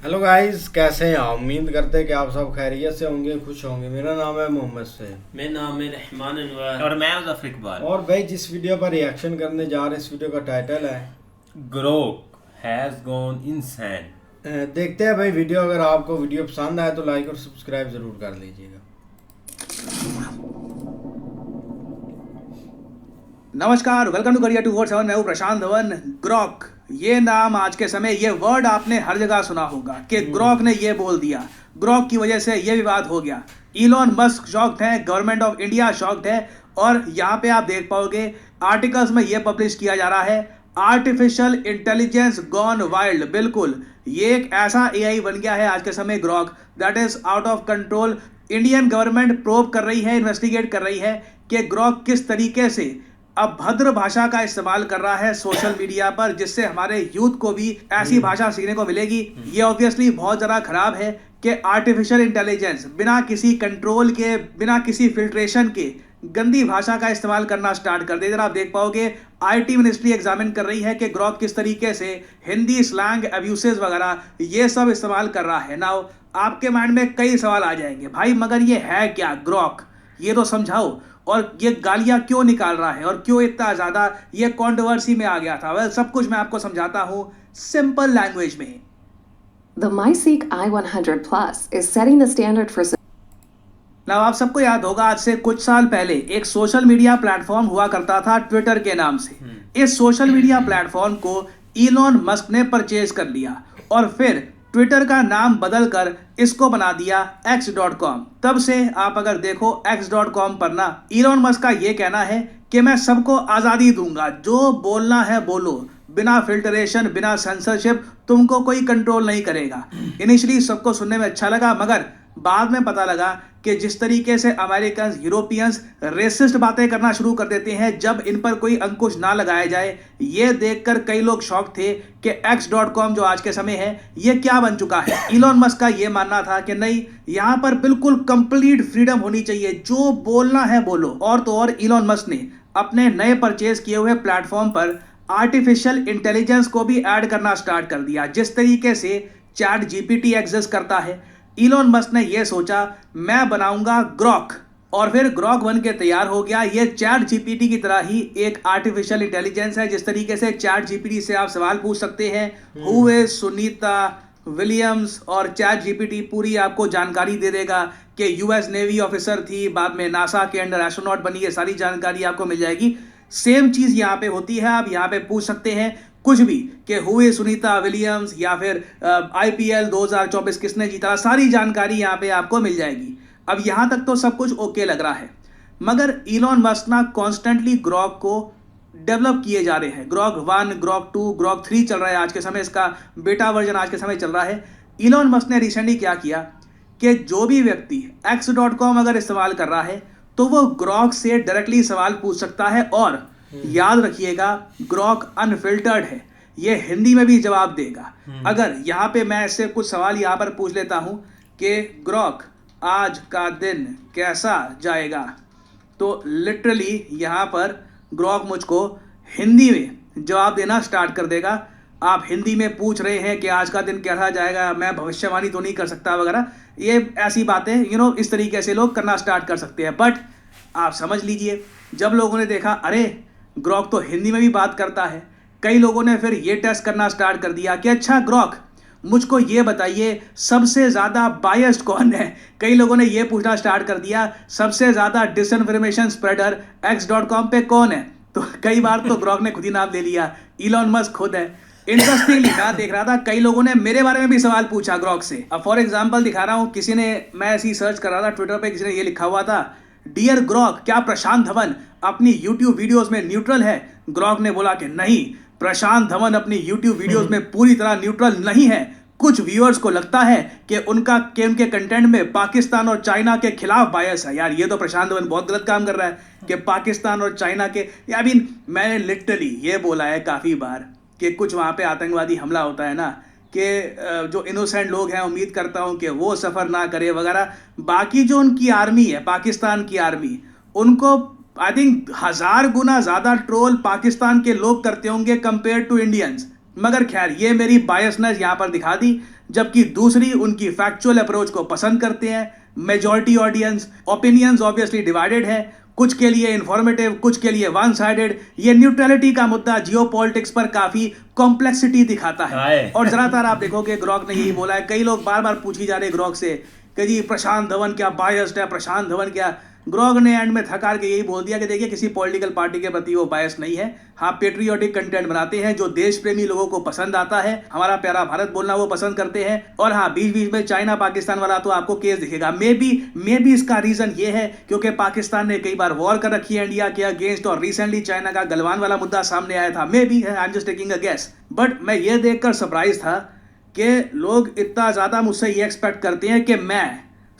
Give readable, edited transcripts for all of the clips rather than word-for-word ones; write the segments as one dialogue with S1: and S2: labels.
S1: Hello guys, कैसे हैं आप? उम्मीद करते हैं कि आप सब खैरियत से होंगे, खुश होंगे। मेरा नाम है मोहम्मद से।
S2: मेरा नाम है रहमान अनवर।
S3: और मैं मुज़फ़्फ़र इकबाल।
S1: और भाई जिस वीडियो पर रिएक्शन करने जा रहे हैं, इस वीडियो का टाइटल है
S3: ग्रोक हैज़ गॉन इनसैन।
S1: देखते हैं भाई वीडियो। अगर आपको वीडियो पसंद आए तो लाइक और सब्सक्राइब जरूर कर लीजिएगा।
S4: नमस्कार, वेलकम टू करियर 247। मैं हूं प्रशांत धवन। ग्रॉक, ये नाम आज के समय, ये वर्ड आपने हर जगह सुना होगा कि ग्रॉक ने ये बोल दिया, ग्रॉक की वजह से ये विवाद हो गया। इलॉन मस्क शॉक्ड है, गवर्नमेंट ऑफ इंडिया शॉक्ड है। और यहाँ पे आप देख पाओगे आर्टिकल्स में ये पब्लिश किया जा रहा है, आर्टिफिशियल इंटेलिजेंस गॉन वाइल्ड। बिल्कुल, ये एक ऐसा एआई बन गया है आज के समय Grok, that is out of control. Indian government probe कर रही है, इन्वेस्टिगेट कर रही है कि ग्रॉक किस तरीके से अभद्र भाषा का इस्तेमाल कर रहा है सोशल मीडिया पर, जिससे हमारे यूथ को भी ऐसी भाषा सीखने को मिलेगी। ये ऑब्वियसली बहुत ज़्यादा खराब है कि आर्टिफिशियल इंटेलिजेंस बिना किसी कंट्रोल के, बिना किसी फिल्ट्रेशन के गंदी भाषा का इस्तेमाल करना स्टार्ट कर दे। इधर आप देख पाओगे आईटी मिनिस्ट्री एग्जामिन कर रही है कि ग्रॉक किस तरीके से हिंदी स्लैंग, अब्यूसेस वगैरह ये सब इस्तेमाल कर रहा है। नाउ आपके माइंड में कई सवाल आ जाएंगे, भाई मगर ये है क्या ग्रॉक, ये तो समझाओ। और ये गालियां क्यों निकाल रहा है और क्यों इतना ज्यादा ये कंट्रोवर्सी में आ गया था? वेल, सब कुछ मैं आपको समझाता हूं सिंपल लैंग्वेज में।
S5: The MySeq i100 Plus is setting the standard for
S4: ना आप सबको याद होगा, आज से कुछ साल पहले एक सोशल मीडिया प्लेटफॉर्म हुआ करता था ट्विटर के नाम से। इस सोशल मीडिया प्लेटफॉर्म को इलॉन मस्क ने परचेज कर लिया और फिर ट्विटर का नाम बदलकर इसको बना दिया x.com। तब से आप अगर देखो x.com पर ना इलॉन मस्क का ये कहना है कि मैं सबको आज़ादी दूंगा, जो बोलना है बोलो, बिना फिल्टरेशन, बिना सेंसरशिप, तुमको कोई कंट्रोल नहीं करेगा। इनिशियली सबको सुनने में अच्छा लगा, मगर बाद में पता लगा कि जिस तरीके से अमेरिकन, यूरोपियंस रेसिस्ट बातें करना शुरू कर देते हैं जब इन पर कोई अंकुश ना लगाया जाए, ये देखकर कई लोग शॉक थे कि x.com जो आज के समय है ये क्या बन चुका है। इलॉन मस्क का ये मानना था कि नहीं, यहाँ पर बिल्कुल कंप्लीट फ्रीडम होनी चाहिए, जो बोलना है बोलो। और तो और इलॉन मस्क ने अपने नए परचेज किए हुए प्लेटफॉर्म पर आर्टिफिशियल इंटेलिजेंस को भी ऐड करना स्टार्ट कर दिया। जिस तरीके से चैट जीपीटी एग्जिस्ट करता है, इलॉन मस्क ने यह सोचा मैं बनाऊंगा ग्रॉक, और फिर ग्रॉक बन के तैयार हो गया। ये चैट जीपीटी की तरह ही एक आर्टिफिशियल इंटेलिजेंस है। जिस तरीके से चैट जीपीटी से आप सवाल पूछ सकते हैं, हु इज सुनीता विलियम्स, और चैट जीपीटी पूरी आपको जानकारी दे देगा कि यूएस नेवी ऑफिसर थी, बाद में नासा के अंडर एस्ट्रोनॉट बनी, ये सारी जानकारी आपको मिल जाएगी। सेम चीज यहाँ पे होती है। आप यहाँ पे पूछ सकते हैं कुछ भी कि हुए सुनीता विलियम्स या फिर आईपीएल 2024 किसने जीता, सारी जानकारी यहाँ पे आपको मिल जाएगी। अब यहाँ तक तो सब कुछ ओके लग रहा है, मगर इलॉन मस्क ना कॉन्स्टेंटली ग्रॉक को डेवलप किए जा रहे हैं। ग्रॉक 1, ग्रॉक 2, ग्रॉक 3 चल रहा है आज के समय, इसका बेटा वर्जन आज के समय चल रहा है। इलॉन मस्क ने रिसेंटली क्या किया कि जो भी व्यक्ति x.com अगर इस्तेमाल कर रहा है तो वो ग्रॉक से डायरेक्टली सवाल पूछ सकता है। और याद रखिएगा, ग्रॉक अनफिल्टर्ड है, ये हिंदी में भी जवाब देगा। अगर यहाँ पे मैं इससे कुछ सवाल यहाँ पर पूछ लेता हूँ कि ग्रॉक आज का दिन कैसा जाएगा, तो लिटरली यहाँ पर ग्रॉक मुझको हिंदी में जवाब देना स्टार्ट कर देगा। आप हिंदी में पूछ रहे हैं कि आज का दिन कैसा जाएगा, मैं भविष्यवाणी तो नहीं कर सकता वगैरह, ये ऐसी बातें इस तरीके से लोग करना स्टार्ट कर सकते हैं। बट आप समझ लीजिए, जब लोगों ने देखा अरे ग्रॉक तो हिंदी में भी बात करता है, कई लोगों ने फिर ये टेस्ट करना स्टार्ट कर दिया कि अच्छा ग्रॉक मुझको ये बताइए सबसे ज़्यादा बायस्ड कौन है। कई लोगों ने ये पूछना स्टार्ट कर दिया सबसे ज़्यादा डिसइंफॉर्मेशन स्प्रेडर x.com पे कौन है। तो कई बार तो ग्रॉक ने खुद ही नाम ले लिया, इलॉन मस्क खुद है। इंटरेस्टिंगली मैं देख रहा था कई लोगों ने मेरे बारे में भी सवाल पूछा ग्रॉक से। अब फॉर एग्जाम्पल दिखा रहा हूँ, किसी ने, मैं ऐसी सर्च कर रहा था ट्विटर पे, किसी ने ये लिखा हुआ था, डियर ग्रॉक क्या प्रशांत धवन अपनी यूट्यूब वीडियोस में न्यूट्रल है? ग्रॉक ने बोला कि नहीं, प्रशांत धवन अपनी यूट्यूब वीडियोस में पूरी तरह न्यूट्रल नहीं है। कुछ व्यूअर्स को लगता है कि उनके कंटेंट में पाकिस्तान और चाइना के खिलाफ बायस है। यार ये तो प्रशांत धवन बहुत गलत काम कर रहा है कि पाकिस्तान और चाइना के, या मैंने लिटरली ये बोला है काफ़ी बार कि कुछ वहाँ पे आतंकवादी हमला होता है ना, कि जो इनोसेंट लोग हैं उम्मीद करता हूँ कि वो सफ़र ना करे वगैरह। बाकी जो उनकी आर्मी है, पाकिस्तान की आर्मी, उनको आई थिंक 1000 गुना ज़्यादा ट्रोल पाकिस्तान के लोग करते होंगे कंपेयर टू इंडियंस। मगर खैर ये मेरी बायसनेस यहाँ पर दिखा दी, जबकि दूसरी उनकी फैक्चुअल अप्रोच को पसंद करते हैं majority audience. Opinions obviously divided है, कुछ के लिए इंफॉर्मेटिव, कुछ के लिए वन साइडेड। ये न्यूट्रलिटी का मुद्दा जियोपॉलिटिक्स पर काफी कॉम्प्लेक्सिटी दिखाता है। और जरातार आप देखोगे ग्रॉक ने यही बोला है, कई लोग बार बार पूछी जा रहे ग्रॉक से कि जी प्रशांत धवन क्या बायस्ड है, प्रशांत धवन क्या। ग्रॉक ने एंड में थकार के यही बोल दिया कि देखिए किसी पॉलिटिकल पार्टी के प्रति वो बायस नहीं है। हाँ, पेट्रियोटिक कंटेंट बनाते हैं जो देश प्रेमी लोगों को पसंद आता है, हमारा प्यारा भारत बोलना वो पसंद करते हैं। और हाँ, बीच बीच में चाइना पाकिस्तान वाला तो आपको केस दिखेगा। मे बी इसका रीजन ये है क्योंकि पाकिस्तान ने कई बार वॉर कर रखी है इंडिया के अगेंस्ट, और रिसेंटली चाइना का गलवान वाला मुद्दा सामने आया था। Maybe, I am just taking a guess, but मैं ये देखकर सरप्राइज था कि लोग इतना ज्यादा मुझसे ये एक्सपेक्ट करते हैं कि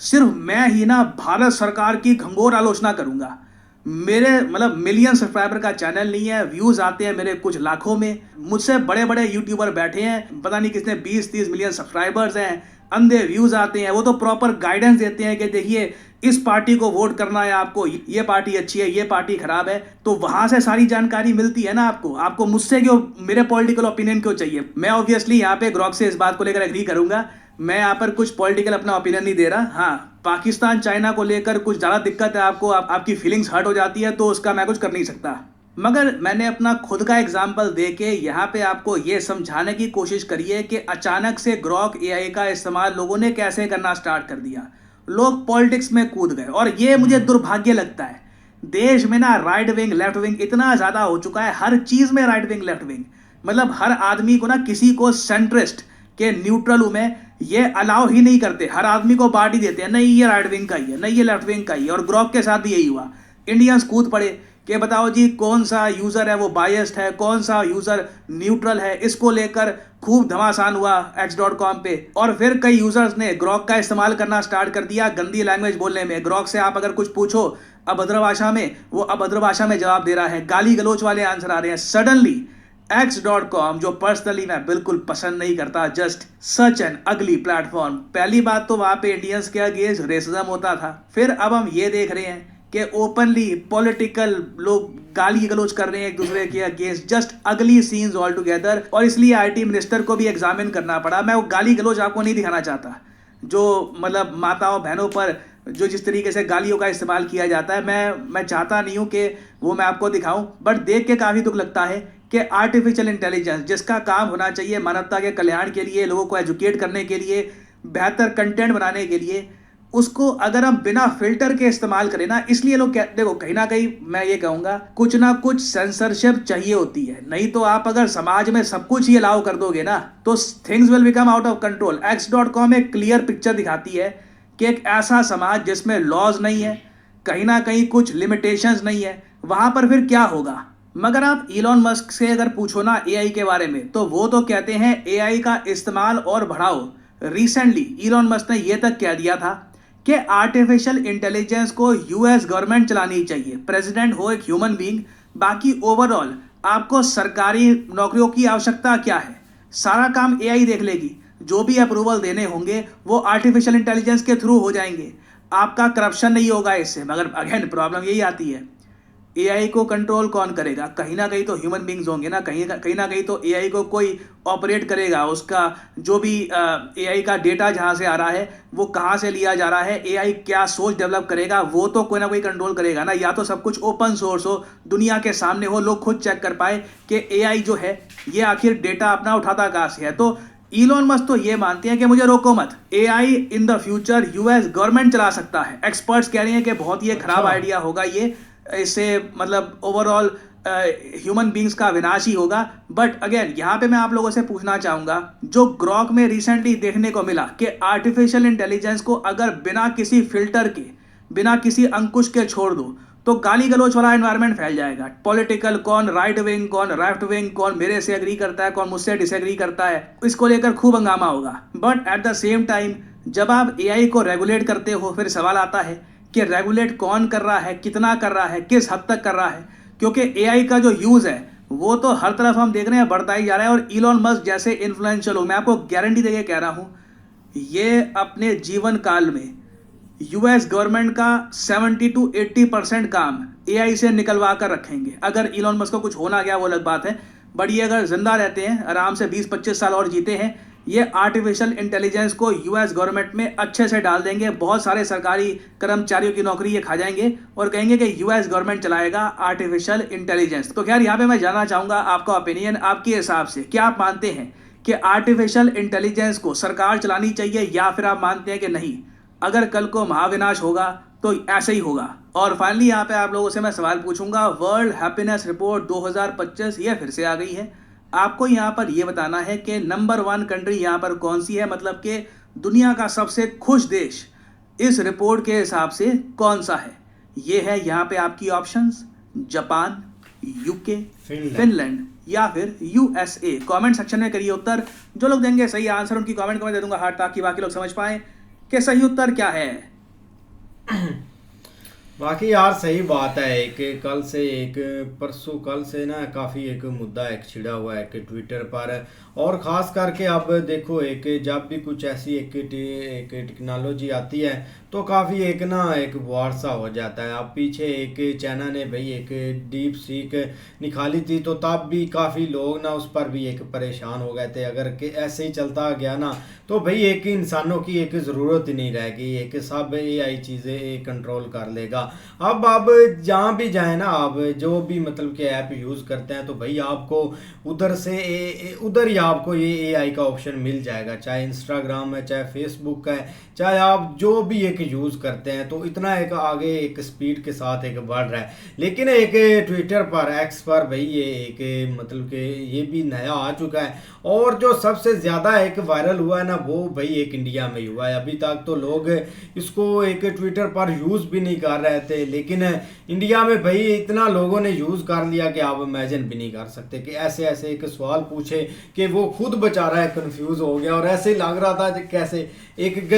S4: सिर्फ मैं ही ना भारत सरकार की घंघोर आलोचना करूंगा। मेरे मतलब मिलियन सब्सक्राइबर का चैनल नहीं है, व्यूज आते हैं मेरे कुछ लाखों में। मुझसे बड़े बड़े यूट्यूबर बैठे हैं, पता नहीं कितने 20-30 मिलियन सब्सक्राइबर्स हैं, अंधे व्यूज आते हैं। वो तो प्रॉपर गाइडेंस देते हैं कि देखिए इस पार्टी को वोट करना है आपको, ये पार्टी अच्छी है, ये पार्टी खराब है। तो वहां से सारी जानकारी मिलती है ना आपको मुझसे क्यों, मेरे पॉलिटिकल ओपिनियन क्यों चाहिए। मैं ऑब्वियसली यहाँ पे ग्रॉक से इस बात को लेकर एग्री करूंगा, मैं यहाँ पर कुछ पॉलिटिकल अपना ओपिनियन नहीं दे रहा। हाँ, पाकिस्तान चाइना को लेकर कुछ ज़्यादा दिक्कत है आपको, आपकी फीलिंग्स हर्ट हो जाती है, तो उसका मैं कुछ कर नहीं सकता। मगर मैंने अपना खुद का एग्जाम्पल दे के यहाँ पे आपको ये समझाने की कोशिश करी है कि अचानक से ग्रॉक एआई का इस्तेमाल लोगों ने कैसे करना स्टार्ट कर दिया। लोग पॉलिटिक्स में कूद गए, और ये मुझे दुर्भाग्य लगता है। देश में ना राइट विंग लेफ्ट विंग इतना ज़्यादा हो चुका है, हर चीज़ में राइट विंग लेफ्ट विंग। मतलब हर आदमी को ना, किसी को सेंट्रिस्ट के न्यूट्रल में ये अलाउ ही नहीं करते, हर आदमी को पार्टी देते हैं, नहीं ये राइट विंग का ही है, नहीं ये लेफ्ट विंग का ही है। और ग्रॉक के साथ भी यही हुआ, इंडियंस कूद पड़े कि बताओ जी कौन सा यूजर है वो बायस्ड है, कौन सा यूजर न्यूट्रल है। इसको लेकर खूब घमासान हुआ x.com पे, और फिर कई यूजर्स ने ग्रॉक का इस्तेमाल करना स्टार्ट कर दिया गंदी लैंग्वेज बोलने में। ग्रॉक से आप अगर कुछ पूछो अभद्र भाषा में, वो अभद्र भाषा में जवाब दे रहा है, गाली गलोच वाले आंसर आ रहे हैं। सडनली x.com, जो पर्सनली मैं बिल्कुल पसंद नहीं करता, जस्ट सच एन अगली प्लेटफॉर्म। पहली बात तो वहां पे इंडियंस के अगेंस्ट रेसिज्म होता था, फिर अब हम ये देख रहे हैं कि ओपनली पॉलिटिकल लोग गाली गलोच कर रहे हैं एक दूसरे के अगेंस्ट। जस्ट अगली सीन्स ऑल टुगेदर। और इसलिए आईटी मिनिस्टर को भी एग्जामिन करना पड़ा। मैं वो गाली गलोच आपको नहीं दिखाना चाहता, जो मतलब माताओं बहनों पर जो जिस तरीके से गालियों का इस्तेमाल किया जाता है, मैं चाहता नहीं हूं कि वो मैं आपको दिखाऊं। बट देख के काफ़ी दुख लगता है कि आर्टिफिशियल इंटेलिजेंस, जिसका काम होना चाहिए मानवता के कल्याण के लिए, लोगों को एजुकेट करने के लिए, बेहतर कंटेंट बनाने के लिए, उसको अगर हम बिना फिल्टर के इस्तेमाल करें ना, इसलिए लोग देखो कहीं ना कहीं मैं ये कहूँगा कुछ ना कुछ सेंसरशिप चाहिए होती है। नहीं तो आप अगर समाज में सब कुछ ही अलाउ कर दोगे ना, तो things will become out of control. x.com एक क्लियर पिक्चर दिखाती है कि एक ऐसा समाज जिसमें लॉज नहीं है, कहीं ना कहीं कुछ लिमिटेशंस नहीं है, वहां पर फिर क्या होगा। मगर आप इलॉन मस्क से अगर पूछो ना एआई के बारे में, तो वो तो कहते हैं एआई का इस्तेमाल और बढ़ाओ। रिसेंटली इलॉन मस्क ने यह तक कह दिया था कि आर्टिफिशियल इंटेलिजेंस को यूएस गवर्नमेंट चलानी चाहिए, प्रेसिडेंट हो एक ह्यूमन बीइंग। बाकी ओवरऑल आपको सरकारी नौकरियों की आवश्यकता क्या है, सारा काम एआई देख लेगी। जो भी अप्रूवल देने होंगे वो आर्टिफिशियल इंटेलिजेंस के थ्रू हो जाएंगे, आपका करप्शन नहीं होगा इससे। मगर अगेन प्रॉब्लम यही आती है, एआई को कंट्रोल कौन करेगा। कहीं ना कहीं तो ह्यूमन बींग्स होंगे ना, कहीं ना कहीं तो एआई को कोई ऑपरेट करेगा। उसका जो भी एआई का डेटा जहाँ से आ रहा है वो कहाँ से लिया जा रहा है, एआई क्या सोच डेवलप करेगा, वो तो कोई ना कोई कंट्रोल करेगा ना। या तो सब कुछ ओपन सोर्स हो, दुनिया के सामने हो, लोग खुद चेक कर पाए कि एआई जो है ये आखिर डेटा अपना उठाता कहाँ से है। तो इलॉन मस्क तो ये मानते हैं कि मुझे रोको मत, AI in the future US government चला सकता है। एक्सपर्ट्स कह रहे हैं कि बहुत ही खराब आइडिया होगा ये, इससे मतलब ओवरऑल ह्यूमन बींग्स का विनाश ही होगा। बट अगेन यहाँ पे मैं आप लोगों से पूछना चाहूँगा, जो ग्रॉक में रिसेंटली देखने को मिला कि आर्टिफिशियल इंटेलिजेंस को अगर बिना किसी फिल्टर के, बिना किसी अंकुश के छोड़ दो तो गाली गलोच वाला एनवायरनमेंट फैल जाएगा। पॉलिटिकल, कौन राइट विंग, कौन लेफ्ट विंग, कौन मेरे से एग्री करता है, कौन मुझसे डिसएग्री करता है, इसको लेकर खूब हंगामा होगा। But at the same time जब आप एआई को रेगुलेट करते हो, फिर सवाल आता है कि रेगुलेट कौन कर रहा है, कितना कर रहा है, किस हद तक कर रहा है। क्योंकि एआई का जो यूज़ है वो तो हर तरफ हम देख रहे हैं बढ़ता ही जा रहा है। और इलॉन मस्क जैसे इन्फ्लुएंशियल लोग, मैं आपको गारंटी देके कह रहा हूँ, ये अपने जीवन काल में यूएस गवर्नमेंट का 70 to 80% काम एआई से निकलवा कर रखेंगे। अगर इलॉन मस्क को कुछ होना गया वो अलग बात है, बट ये अगर जिंदा रहते हैं, आराम से 20-25 साल और जीते हैं, ये आर्टिफिशियल इंटेलिजेंस को यूएस गवर्नमेंट में अच्छे से डाल देंगे। बहुत सारे सरकारी कर्मचारियों की नौकरी ये खा जाएंगे और कहेंगे कि यूएस गवर्नमेंट चलाएगा आर्टिफिशियल इंटेलिजेंस। तो खैर यहाँ पे मैं जानना चाहूँगा आपका ओपिनियन, आपके हिसाब से क्या आप मानते हैं कि आर्टिफिशियल इंटेलिजेंस को सरकार चलानी चाहिए या फिर आप मानते हैं कि नहीं, अगर कल को महाविनाश होगा तो ऐसे ही होगा? और फाइनली यहाँ पे आप लोगों से मैं सवाल पूछूंगा, वर्ल्ड हैप्पीनेस रिपोर्ट 2025 ये फिर से आ गई है। आपको यहाँ पर ये बताना है कि नंबर 1 कंट्री यहाँ पर कौन सी है, मतलब कि दुनिया का सबसे खुश देश इस रिपोर्ट के हिसाब से कौन सा है। ये है यहाँ पे आपकी ऑप्शंस, जापान, यूके, फिनलैंड या फिर यूएसए। कमेंट सेक्शन में करिए उत्तर। जो लोग देंगे सही आंसर उनकी कमेंट को मैं दे दूंगा हार्ट, ताकि बाकी लोग समझ पाएं कि सही उत्तर क्या है।
S1: बाकी यार सही बात है, एक कल से एक परसों कल से ना काफ़ी एक मुद्दा एक छिड़ा हुआ है कि ट्विटर पर, और ख़ास करके अब देखो एक जब भी कुछ ऐसी एक टेक्नोलॉजी आती है तो काफ़ी एक ना एक वार सा हो जाता है। अब पीछे एक चाइना ने भाई एक डीप सीक निकाली थी, तो तब भी काफ़ी लोग ना उस पर भी एक परेशान हो गए थे। अगर के ऐसे ही चलता गया ना तो भाई एक इंसानों की एक ज़रूरत ही नहीं रहेगी, एक सब एआई चीज़ें कंट्रोल कर लेगा। अब जहाँ भी जाए ना, आप जो भी मतलब कि ऐप यूज़ करते हैं तो भाई आपको उधर से उधर ही आपको ये एआई का ऑप्शन मिल जाएगा, चाहे इंस्टाग्राम है, चाहे फेसबुक है, चाहे आप जो भी एक यूज़ करते हैं। तो इतना एक आगे एक स्पीड के साथ एक बढ़ रहा है। लेकिन एक ट्विटर पर, एक्स पर भाई ये एक मतलब कि ये भी नया आ चुका है, और जो सबसे ज़्यादा एक वायरल हुआ है ना वो भाई एक इंडिया में ही हुआ है। अभी तक तो लोग इसको एक ट्विटर पर यूज़ भी नहीं कर रहे थे, लेकिन इंडिया में भाई इतना लोगों ने यूज़ कर लिया कि आप इमेजिन भी नहीं कर सकते कि ऐसे ऐसे एक सवाल पूछे कि वो खुद बेचारा है कंफ्यूज हो गया, और ऐसे ही लग रहा था कैसे एक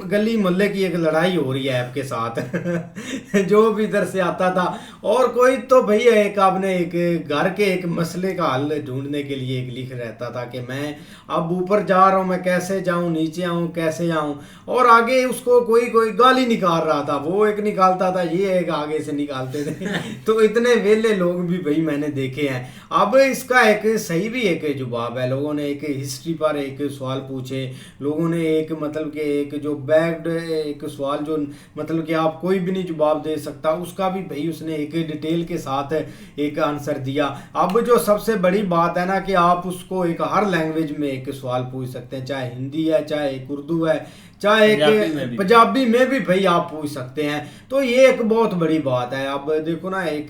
S1: गली मोहल्ले की एक लड़ाई हो रही है ऐप के साथ जो भी इधर से आता था। और कोई तो भैया एक आपने एक घर के एक मसले का हल ढूंढने के लिए एक लिख रहता था कि मैं अब ऊपर जा रहा हूँ, मैं कैसे जाऊँ, नीचे आऊँ कैसे आऊँ, और आगे उसको कोई गाली निकाल रहा था, वो एक निकालता था, ये एक आगे से निकालते थे तो इतने वेले लोग भी भाई मैंने देखे हैं। अब इसका एक सही भी एक जवाब है। लोगों ने एक हिस्ट्री पर एक सवाल पूछे, लोगों ने एक मतलब कि एक जो बैग्ड एक सवाल जो मतलब कि आप कोई भी नहीं जवाब दे सकता, उसका भी भाई उसने एक डिटेल के साथ एक आंसर दिया। अब जो सबसे बड़ी बात है ना कि आप उसको एक हर लैंग्वेज में एक सवाल पूछ सकते हैं, चाहे हिंदी है, चाहे एक उर्दू है, चाहे एक पंजाबी में भी भाई आप पूछ सकते हैं। तो ये एक बहुत बड़ी बात है। अब देखो ना एक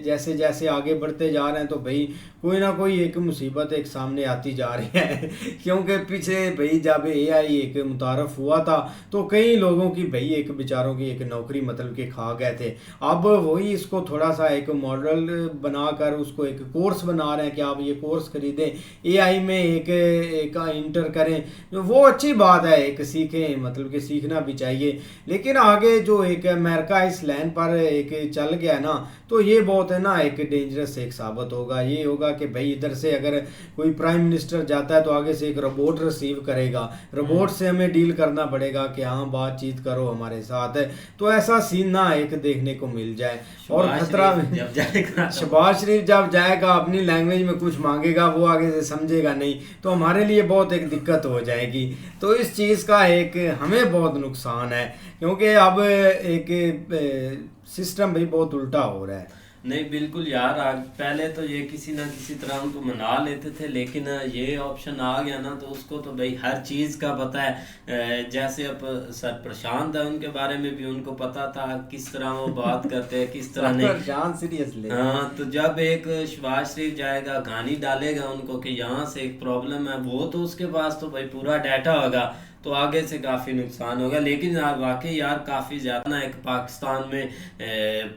S1: जैसे जैसे आगे बढ़ते जा रहे हैं तो भाई कोई ना कोई एक मुसीबत एक सामने आती जा रही है क्योंकि पीछे भाई जब एआई एक मुतारफ हुआ था तो कई लोगों की भाई एक बेचारों की एक नौकरी मतलब कि खा गए थे। अब वही इसको थोड़ा सा एक मॉडल बनाकर उसको एक कोर्स बना रहे हैं कि आप ये कोर्स खरीदें, एआई में एक इंटर करें, वो अच्छी बात है, एक सीखें, मतलब कि सीखना भी चाहिए। लेकिन आगे जो एक अमेरिका इस लाइन पर एक चल गया ना तो ये बहुत है ना एक डेंजरस एक साबित होगा। ये होगा कि भाई इधर से अगर कोई प्राइम मिनिस्टर जाता है तो आगे से एक रोबोट रिसीव करेगा, रोबोट से हमें डील करना पड़ेगा कि हाँ बातचीत करो हमारे साथ। तो ऐसा सीन ना एक देखने को मिल जाए। और खतरा शहबाज शरीफ जब जाएगा अपनी लैंग्वेज में कुछ मांगेगा, वो आगे से समझेगा नहीं तो हमारे लिए बहुत एक दिक्कत हो जाएगी। तो इस चीज़ का एक हमें बहुत नुकसान है क्योंकि अब एक सिस्टम भी बहुत उल्टा हो रहा है।
S2: नहीं बिल्कुल यार, पहले तो ये किसी ना किसी तरह उनको मना लेते थे, लेकिन ये ऑप्शन आ गया ना तो उसको तो भाई हर चीज़ का पता है। जैसे अब सर प्रशांत है, उनके बारे में भी उनको पता था किस तरह वो बात करते हैं किस तरह नहीं।
S1: सीरियसली
S2: हाँ, तो जब एक शहबाज शरीफ जाएगा गानी डालेगा उनको कि यहाँ से एक प्रॉब्लम है, वो तो उसके पास तो भाई पूरा डाटा होगा, तो आगे से काफ़ी नुकसान होगा। लेकिन यार वाकई यार काफ़ी ज़्यादा ना एक पाकिस्तान में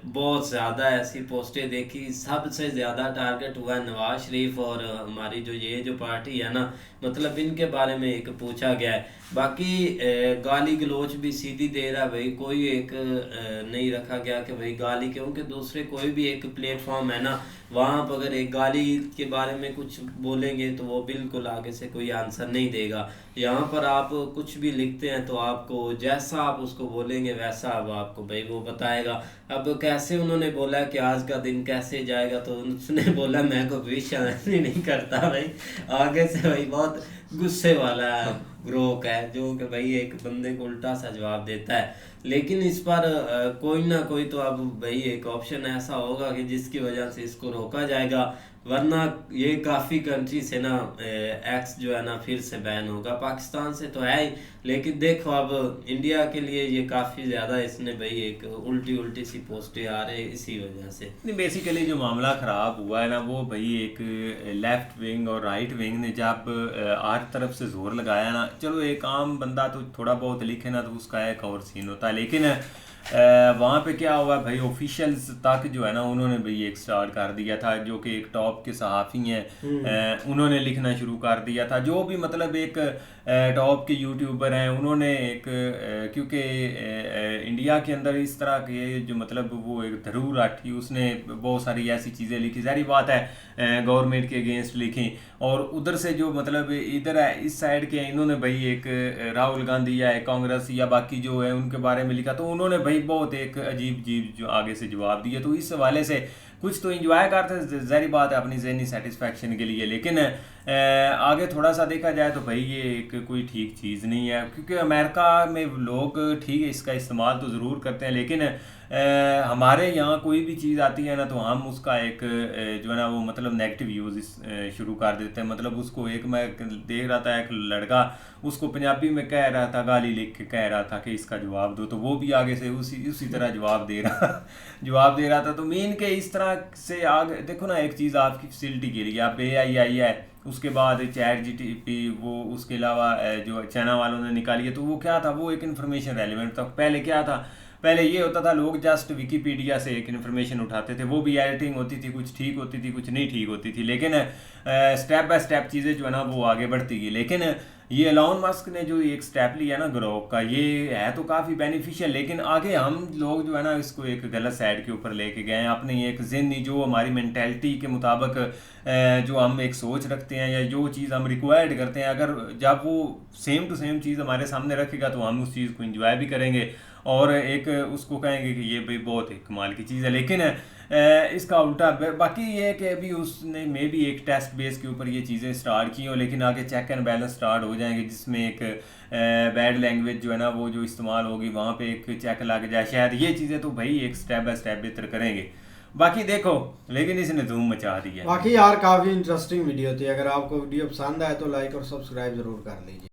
S2: बहुत ज़्यादा ऐसी पोस्टें देखी, सबसे ज़्यादा टारगेट हुआ नवाज शरीफ और हमारी जो पार्टी है ना, मतलब इनके बारे में एक पूछा गया है। बाकी गाली गलोच भी सीधी दे रहा भाई, कोई एक नहीं रखा गया कि भाई गाली, क्योंकि दूसरे कोई भी एक प्लेटफॉर्म है ना वहाँ पर अगर एक गाली के बारे में कुछ बोलेंगे तो वो बिल्कुल आगे से कोई आंसर नहीं देगा। यहाँ पर आप कुछ भी लिखते हैं तो आपको जैसा आप उसको बोलेंगे वैसा अब आपको भाई वो बताएगा। अब कैसे उन्होंने बोला कि आज का दिन कैसे जाएगा, तो उसने बोला मैं को भविष्यवाणी नहीं करता भाई। आगे से भाई बहुत गुस्से वाला ग्रोक है जो कि भाई एक बंदे को उल्टा सा जवाब देता है। लेकिन इस पर कोई ना कोई तो अब भाई एक ऑप्शन ऐसा होगा कि जिसकी वजह से इसको रोका जाएगा, वरना ये काफ़ी कंट्री से ना एक्स जो है ना फिर से बैन होगा। पाकिस्तान से तो है ही, लेकिन देखो अब इंडिया के लिए ये काफ़ी ज़्यादा इसने भाई एक उल्टी उल्टी सी पोस्टें आ रही है इसी वजह से।
S3: नहीं, बेसिकली जो मामला ख़राब हुआ है ना वो भाई एक लेफ्ट विंग और राइट विंग ने जब हर तरफ से जोर लगाया ना, चलो एक आम बंदा तो थोड़ा बहुत लिखे ना तो उसका एक और सीन होता है, लेकिन वहाँ पे क्या हुआ भाई, ऑफिशियल्स तक जो है ना उन्होंने भाई एक स्टार्ट कर दिया था, जो कि एक टॉप के सहाफ़ी हैं उन्होंने लिखना शुरू कर दिया था। जो भी मतलब एक टॉप के यूट्यूबर हैं उन्होंने एक क्योंकि इंडिया के अंदर इस तरह के जो मतलब वो एक धरू राठी उसने बहुत सारी ऐसी चीज़ें लिखी, सारी बात है गवर्नमेंट के अगेंस्ट लिखी, और उधर से जो मतलब इधर है इस साइड के इन्होंने भाई एक राहुल गांधी या कांग्रेस या बाकी जो है उनके बारे में लिखा, तो उन्होंने भाई बहुत एक अजीब अजीब जो आगे से जवाब दिए। तो इस हवाले से कुछ तो इंजॉय करते ज़ाहिर बात है अपनी ज़हनी सेटिस्फेक्शन के लिए, लेकिन आगे थोड़ा सा देखा जाए तो भाई ये एक कोई ठीक चीज़ नहीं है, क्योंकि अमेरिका में लोग ठीक है इसका इस्तेमाल तो ज़रूर करते हैं, लेकिन हमारे यहाँ कोई भी चीज़ आती है ना तो हम उसका एक जो है ना वो मतलब नेगेटिव यूज़ शुरू कर देते हैं। मतलब उसको एक मैं देख रहा था एक लड़का उसको पंजाबी में कह रहा था, गाली लिख के कह रहा था कि इसका जवाब दो, तो वो भी आगे से उसी तरह जवाब दे रहा था। तो मीन के इस तरह से आगे देखो ना, एक चीज़ आपकी फैसिलिटी के लिए आप AI है, उसके बाद ChatGPT वो उसके अलावा जो चाइना वालों ने निकाली है, तो वो क्या था, वो एक इन्फॉर्मेशन रेलिवेंट था। पहले क्या था, पहले ये होता था लोग जस्ट विकीपीडिया से एक इन्फॉर्मेशन उठाते थे, वो भी एडिटिंग होती थी, कुछ ठीक होती थी कुछ नहीं ठीक होती थी, लेकिन स्टेप बाय स्टेप चीज़ें जो है ना वो आगे बढ़ती गई। लेकिन ये एलॉन मस्क ने जो एक स्टेप लिया ना ग्रोक का, ये है तो काफ़ी बेनिफिशियल, लेकिन आगे हम लोग जो है ना इसको एक गलत साइड के ऊपर लेके गए हैं। अपनी एक ज़हनी जो हमारी मेंटेलिटी के मुताबिक जो हम एक सोच रखते हैं या जो चीज़ हम रिक्वायर्ड करते हैं, अगर जब वो सेम टू सेम चीज़ हमारे सामने रखेगा तो हम उस चीज़ को इंजॉय भी करेंगे और एक उसको कहेंगे कि ये भाई बहुत एक कमाल की चीज़ है। लेकिन इसका उल्टा बाकी ये है कि अभी उसने मे भी एक टेस्ट बेस के ऊपर ये चीज़ें स्टार्ट की हो, लेकिन आगे चेक एंड बैलेंस स्टार्ट हो जाएंगे जिसमें एक बैड लैंग्वेज जो है ना वो जो इस्तेमाल होगी वहाँ पे एक चेक लग जाए। शायद ये चीज़ें तो भाई एक स्टेप बाय स्टेप बेहतर करेंगे। बाकी देखो, लेकिन इसने धूम मचा दी है।
S1: बाकी यार काफ़ी इंटरेस्टिंग वीडियो थी। अगर आपको वीडियो पसंद आए तो लाइक और सब्सक्राइब ज़रूर कर लीजिए।